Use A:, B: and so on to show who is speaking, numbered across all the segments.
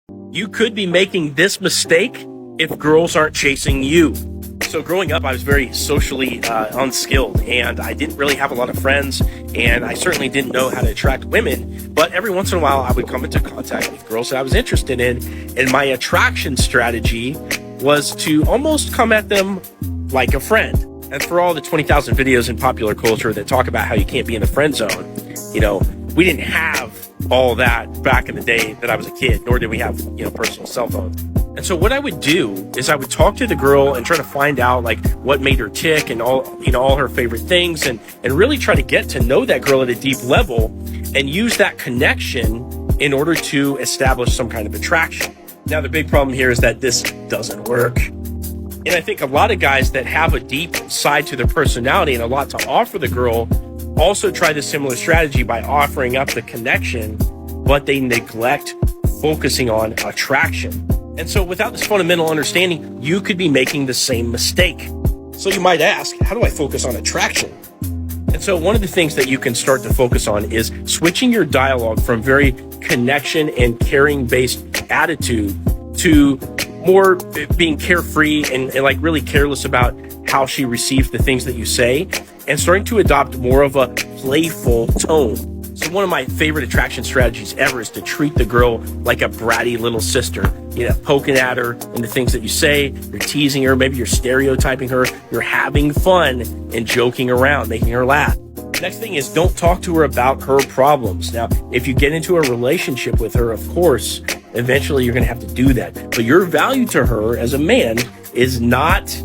A: You could be making this mistake if girls aren't chasing you. So growing up, I was very socially unskilled, and I didn't really have a lot of friends, and I certainly didn't know how to attract women. But every once in a while, I would come into contact with girls that I was interested in, and my attraction strategy was to almost come at them like a friend. And for all the 20,000 videos in popular culture that talk about how you can't be in the friend zone, we didn't have all that back in the day that I was a kid, nor did we have, personal cell phones. And so what I would do is I would talk to the girl and try to find out what made her tick and all her favorite things, and really try to get to know that girl at a deep level and use that connection in order to establish some kind of attraction. Now, the big problem here is that this doesn't work. And I think a lot of guys that have a deep side to their personality and a lot to offer the girl also try the similar strategy by offering up the connection, but they neglect focusing on attraction. And so without this fundamental understanding, you could be making the same mistake. So you might ask, how do I focus on attraction? And so one of the things that you can start to focus on is switching your dialogue from very connection and caring based attitude to more being carefree and really careless about how she receives the things that you say, and starting to adopt more of a playful tone. So one of my favorite attraction strategies ever is to treat the girl like a bratty little sister. Poking at her in the things that you say, you're teasing her, maybe you're stereotyping her, you're having fun and joking around, making her laugh. Next thing is, don't talk to her about her problems. Now, if you get into a relationship with her, of course, eventually you're going to have to do that. But your value to her as a man is not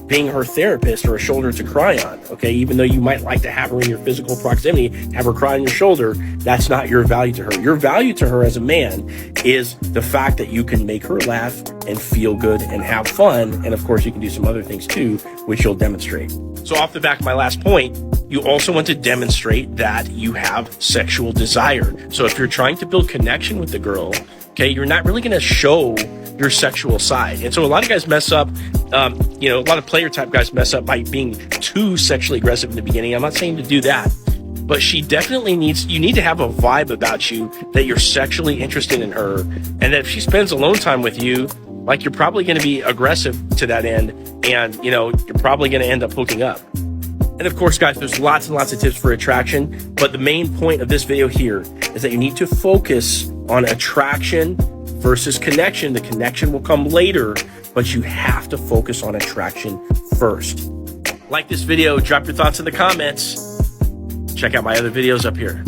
A: being her therapist or a shoulder to cry on, okay? Even though you might like to have her in your physical proximity, have her cry on your shoulder, that's not your value to her. Your value to her as a man is the fact that you can make her laugh and feel good and have fun. And of course, you can do some other things too, which you'll demonstrate. So off the back of my last point, you also want to demonstrate that you have sexual desire. So if you're trying to build connection with the girl, okay, you're not really going to show your sexual side. And so a lot of guys mess up, a lot of player type guys mess up by being too sexually aggressive in the beginning. I'm not saying to do that, but you need to have a vibe about you that you're sexually interested in her. And that if she spends alone time with you, you're probably going to be aggressive to that end. And, you're probably going to end up hooking up. And of course, guys, there's lots and lots of tips for attraction, but the main point of this video here is that you need to focus on attraction versus connection. The connection will come later, but you have to focus on attraction first. Like this video, drop your thoughts in the comments. Check out my other videos up here.